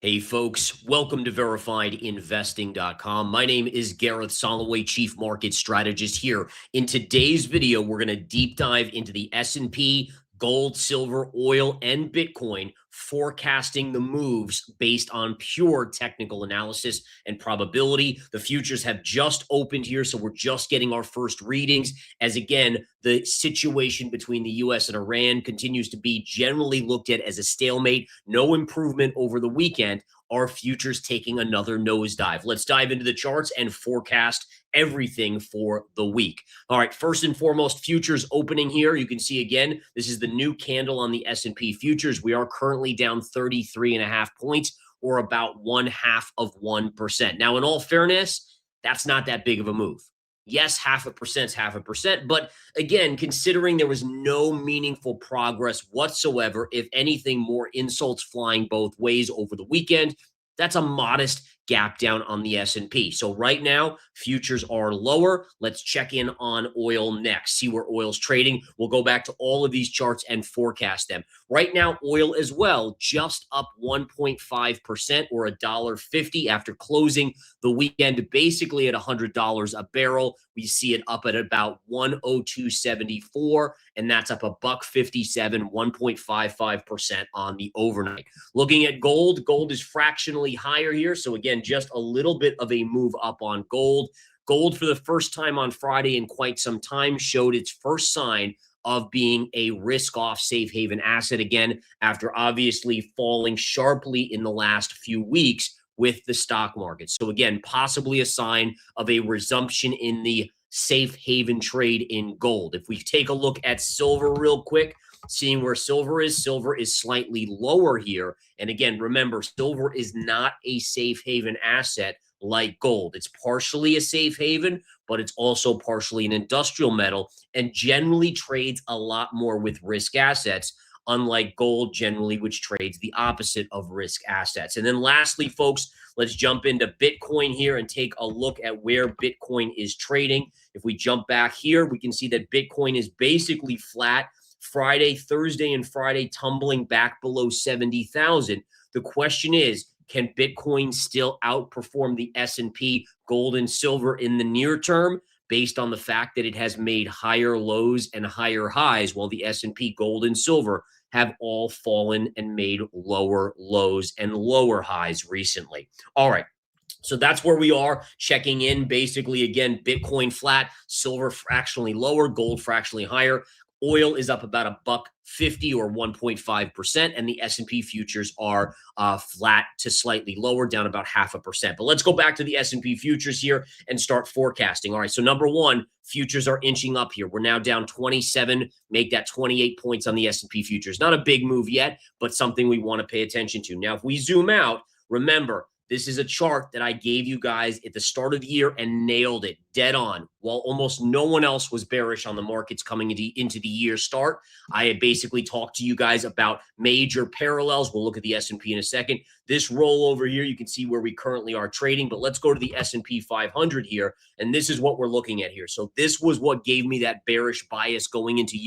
Hey folks, welcome to verifiedinvesting.com. My name is Gareth Soloway, Chief Market Strategist here. In today's video, we're going to deep dive into the S&P, gold, silver, oil, and Bitcoin, forecasting the moves based on pure technical analysis and probability. The futures have just opened here, so we're just getting our first readings. As again, the situation between the US and Iran continues to be generally looked at as a stalemate, no improvement over the weekend. Are futures taking another nosedive? Let's dive into the charts and forecast everything for the week. All right, first and foremost, futures opening here. You can see again, this is the new candle on the S&P futures. We are currently down 33.5 points, or about 0.5%. Now, in all fairness, that's not that big of a move. Yes, 0.5% is 0.5%, but again, considering there was no meaningful progress whatsoever, if anything, more insults flying both ways over the weekend, that's a modest gap down on the S&P. So right now, futures are lower. Let's check in on oil next, see where oil's trading. We'll go back to all of these charts and forecast them. Right now, oil as well, just up 1.5%, or $1.50 after closing the weekend, basically at $100 a barrel. We see it up at about 102.74, and that's up $1.57, 1.55% on the overnight. Looking at gold, gold is fractionally higher here. So again, just a little bit of a move up on gold. Gold, for the first time on Friday in quite some time, showed its first sign of being a risk-off safe haven asset again, after obviously falling sharply in the last few weeks with the stock market. So again, possibly a sign of a resumption in the safe haven trade in gold. If we take a look at silver real quick, seeing where silver is slightly lower here. And again, remember, silver is not a safe haven asset like gold. It's partially a safe haven, but it's also partially an industrial metal, and generally trades a lot more with risk assets, unlike gold generally, which trades the opposite of risk assets. And then lastly, folks, let's jump into Bitcoin here and take a look at where Bitcoin is trading. If we jump back here, we can see that Bitcoin is basically flat. Friday, Thursday, and Friday tumbling back below 70,000. The question is, can Bitcoin still outperform the S&P, gold, and silver in the near term, based on the fact that it has made higher lows and higher highs, while the S&P, gold, and silver have all fallen and made lower lows and lower highs recently? All right. So that's where we are, checking in. Basically, again, Bitcoin flat, silver fractionally lower, gold fractionally higher. Oil is up about $1.50, or 1.5%, and the S&P futures are flat to slightly lower, down about 0.5%. But let's go back to the S&P futures here and start forecasting. All right, so number one, futures are inching up here. We're now down 27, make that 28 points on the S&P futures. Not a big move yet, but something we want to pay attention to. Now, if we zoom out, remember, this is a chart that I gave you guys at the start of the year and nailed it dead on. While almost no one else was bearish on the markets coming into the year start, I had basically talked to you guys about major parallels. We'll look at the S&P in a second. This rollover here, you can see where we currently are trading, but let's go to the S&P 500 here, and this is what we're looking at here. So this was what gave me that bearish bias going into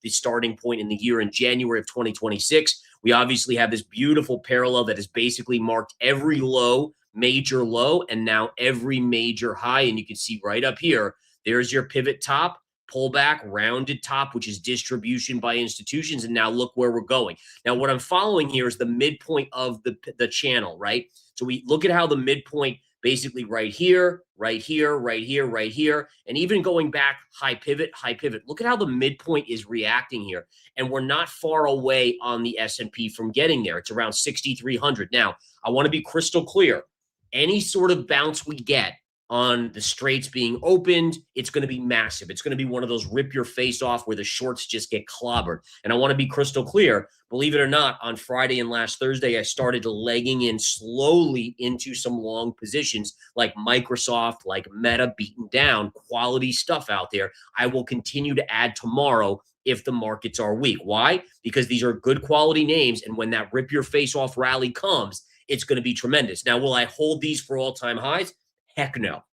the starting point in the year in January of 2026. We obviously have this beautiful parallel that has basically marked every low, major low, and now every major high. And you can see right up here, there's your pivot top, pullback, rounded top, which is distribution by institutions. And now look where we're going. Now, what I'm following here is the midpoint of the channel, right? So we look at how the midpoint basically right here, right here, right here, right here, and even going back, high pivot, high pivot. Look at how the midpoint is reacting here. And we're not far away on the S&P from getting there. It's around 6,300. Now, I want to be crystal clear. Any sort of bounce we get on the straits being opened, it's going to be massive. It's going to be one of those rip your face off where the shorts just get clobbered. And I want to be crystal clear. Believe it or not, on Friday and last Thursday, I started legging in slowly into some long positions like Microsoft, like Meta, beaten down, quality stuff out there. I will continue to add tomorrow if the markets are weak. Why? Because these are good quality names. And when that rip your face off rally comes, it's going to be tremendous. Now, will I hold these for all-time highs? Heck no.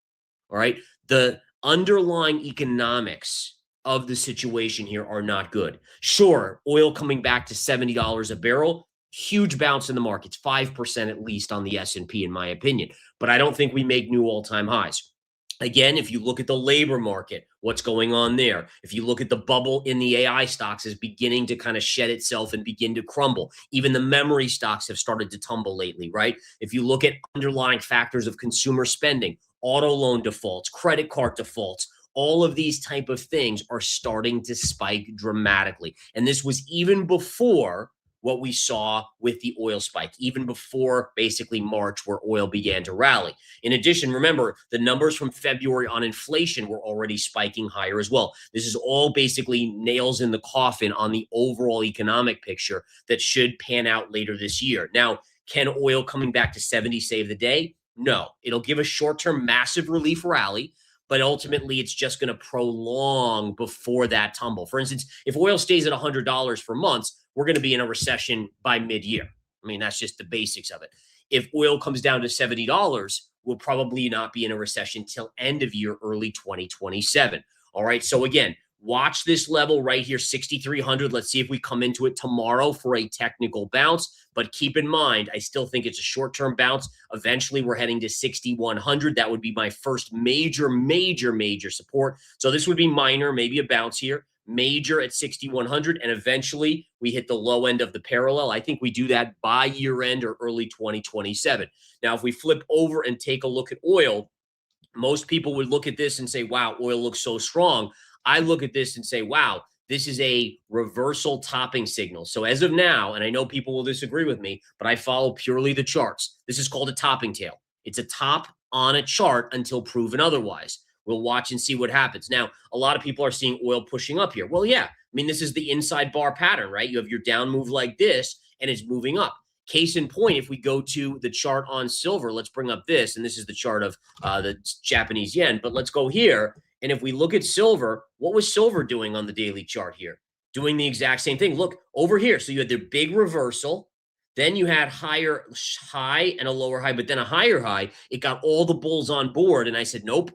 All right. The underlying economics of the situation here are not good. Sure, oil coming back to $70 a barrel, Huge bounce in the markets, 5% at least on the S&P, in my opinion. But I don't think we make new all-time highs. Again, if you look at the labor market, what's going on there? If you look at the bubble in the AI stocks is beginning to kind of shed itself and begin to crumble. Even the memory stocks have started to tumble lately, right? If you look at underlying factors of consumer spending, auto loan defaults, credit card defaults, all of these type of things are starting to spike dramatically. And this was even before what we saw with the oil spike, even before basically March, where oil began to rally. In addition, remember, the numbers from February on inflation were already spiking higher as well. This is all basically nails in the coffin on the overall economic picture that should pan out later this year. Now, can oil coming back to 70 save the day? No. It'll give a short-term massive relief rally, but ultimately it's just going to prolong before that tumble. For instance, if oil stays at $100 for months, we're going to be in a recession by mid-year. I mean, that's just the basics of it. If oil comes down to $70, we'll probably not be in a recession till end of year, early 2027. All right. So again, watch this level right here, 6,300. Let's see if we come into it tomorrow for a technical bounce. But keep in mind, I still think it's a short-term bounce. Eventually, we're heading to 6,100. That would be my first major support. So this would be minor, maybe a bounce here. Major at 6,100, and eventually we hit the low end of the parallel. I think we do that by year end or early 2027. Now, if we flip over and take a look at oil, most people would look at this and say, wow, oil looks so strong. I look at this and say, wow, this is a reversal topping signal. So as of now, and I know people will disagree with me, but I follow purely the charts. This is called a topping tail. It's a top on a chart until proven otherwise. We'll watch and see what happens. Now, a lot of people are seeing oil pushing up here. Well, yeah. I mean, this is the inside bar pattern, right? You have your down move like this, and it's moving up. Case in point, if we go to the chart on silver, let's bring up this, and this is the chart of the Japanese yen, but let's go here. And if we look at silver, what was silver doing on the daily chart here? Doing the exact same thing. Look, over here. So you had the big reversal. Then you had higher high and a lower high, but then a higher high. It got all the bulls on board, and I said, nope.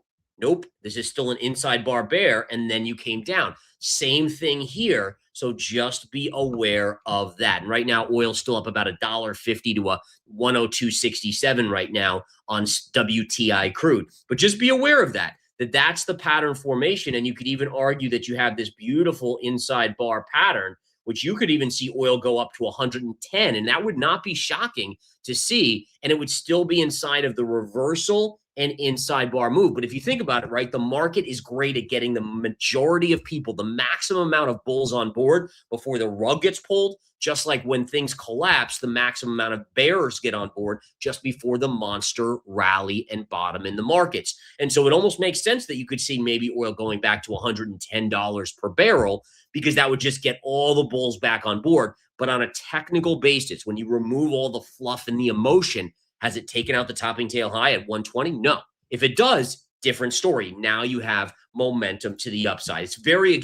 This is still an inside bar bear, and then you came down. Same thing here. So just be aware of that. And right now, oil's still up about $1.50 to a 102.67 right now on WTI crude. But just be aware of that that's the pattern formation. And you could even argue that you have this beautiful inside bar pattern, which you could even see oil go up to 110. And that would not be shocking to see. And it would still be inside of the reversal and inside bar move. But if you think about it, right, the market is great at getting the majority of people, the maximum amount of bulls on board before the rug gets pulled, just like when things collapse, the maximum amount of bears get on board just before the monster rally and bottom in the markets. And so it almost makes sense that you could see maybe oil going back to $110 per barrel, because that would just get all the bulls back on board. But on a technical basis, when you remove all the fluff and the emotion, has it taken out the topping tail high at 120? No. If it does, different story. Now you have momentum to the upside. It's very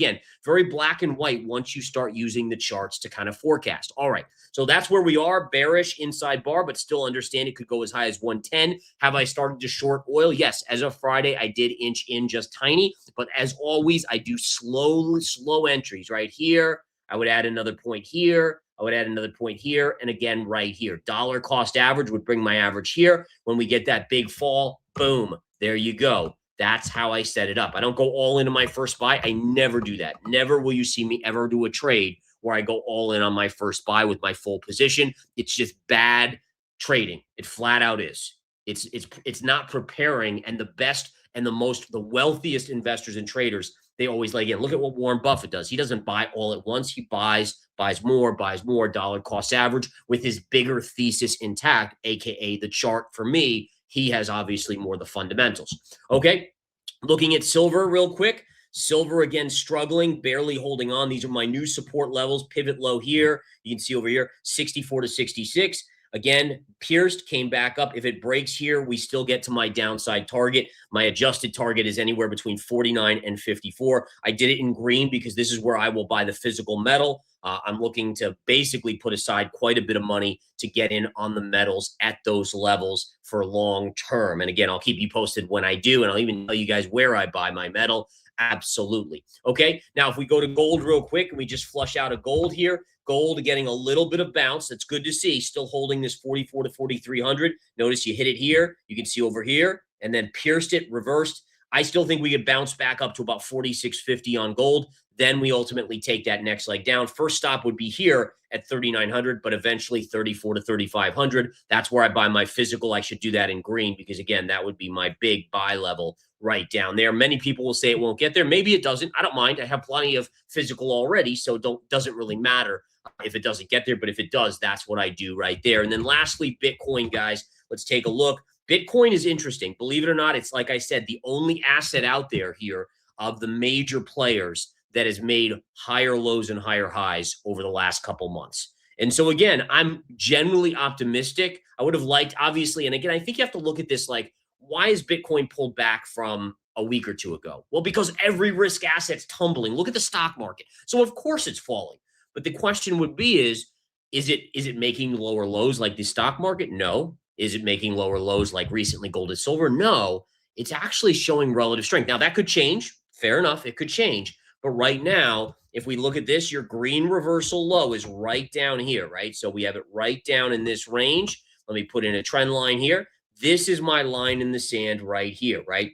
black and white once you start using the charts to kind of forecast. All right. So that's where we are. Bearish inside bar, but still understand it could go as high as 110. Have I started to short oil? Yes. As of Friday, I did inch in just tiny. But as always, I do slow entries right here. I would add another point here. I would add another point here, and again right here. Dollar cost average would bring my average here. When we get that big fall, boom, there you go. That's how I set it up. I don't go all into my first buy. I never do that. Never will you see me ever do a trade where I go all in on my first buy with my full position. It's just bad trading. It flat out is. It's not preparing, and the best and the wealthiest investors and traders, they always look at what Warren Buffett does. He doesn't buy all at once. He buys more, dollar cost average with his bigger thesis intact, AKA the chart. For me, he has obviously more the fundamentals. Okay. Looking at silver real quick. Silver again, struggling, barely holding on. These are my new support levels. Pivot low here. You can see over here, 64 to 66. Again, pierced, came back up. If it breaks here, we still get to my downside target. My adjusted target is anywhere between 49 and 54. I did it in green because this is where I will buy the physical metal. I'm looking to basically put aside quite a bit of money to get in on the metals at those levels for long term. And again, I'll keep you posted when I do, and I'll even tell you guys where I buy my metal. Absolutely. Okay. Now, if we go to gold real quick and we just flush out a gold here, gold getting a little bit of bounce. That's good to see. Still holding this 44 to 4,300. Notice you hit it here. You can see over here and then pierced it, reversed. I still think we could bounce back up to about 46.50 on gold. Then we ultimately take that next leg down. First stop would be here at 3,900, but eventually 34 to 3,500. That's where I buy my physical. I should do that in green because, again, that would be my big buy level right down there. Many people will say it won't get there. Maybe it doesn't. I don't mind. I have plenty of physical already, so doesn't really matter if it doesn't get there. But if it does, that's what I do right there. And then lastly, Bitcoin, guys, let's take a look. Bitcoin is interesting. Believe it or not, it's like I said, the only asset out there here of the major players that has made higher lows and higher highs over the last couple months. And so, again, I'm generally optimistic. I would have liked, obviously, and again, I think you have to look at this like, why is Bitcoin pulled back from a week or two ago? Well, because every risk asset's tumbling. Look at the stock market. So, of course, it's falling. But the question would be is it making lower lows like the stock market? No. Is it making lower lows like recently gold and silver? No. It's actually showing relative strength. Now, that could change. Fair enough. It could change. But right now, if we look at this, your green reversal low is right down here, right? So we have it right down in this range. Let me put in a trend line here. This is my line in the sand right here, right?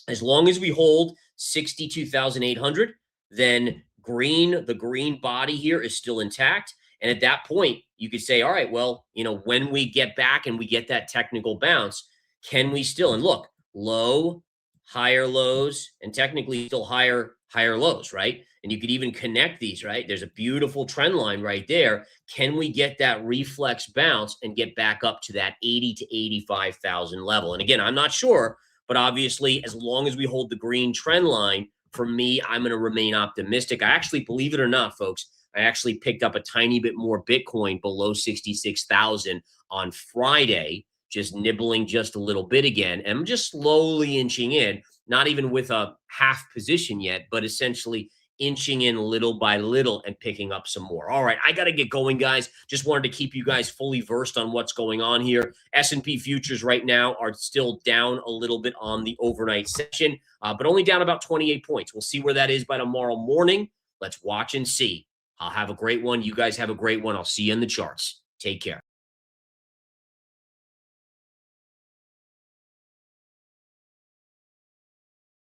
As long as we hold 62,800, then the green body here is still intact. And at that point, you could say, all right, well, when we get back and we get that technical bounce, can we still, and look, low, higher lows, and technically still higher lows, right? And you could even connect these, right? There's a beautiful trend line right there. Can we get that reflex bounce and get back up to that 80 to 85,000 level? And again, I'm not sure, but obviously, as long as we hold the green trend line, for me, I'm going to remain optimistic. I actually, believe it or not, folks, I actually picked up a tiny bit more Bitcoin below 66,000 on Friday, just nibbling just a little bit again. And I'm just slowly inching in, not even with a half position yet, but essentially inching in little by little and picking up some more. All right, I got to get going, guys. Just wanted to keep you guys fully versed on what's going on here. S&P futures right now are still down a little bit on the overnight session, but only down about 28 points. We'll see where that is by tomorrow morning. Let's watch and see. I'll have a great one. You guys have a great one. I'll see you in the charts. Take care.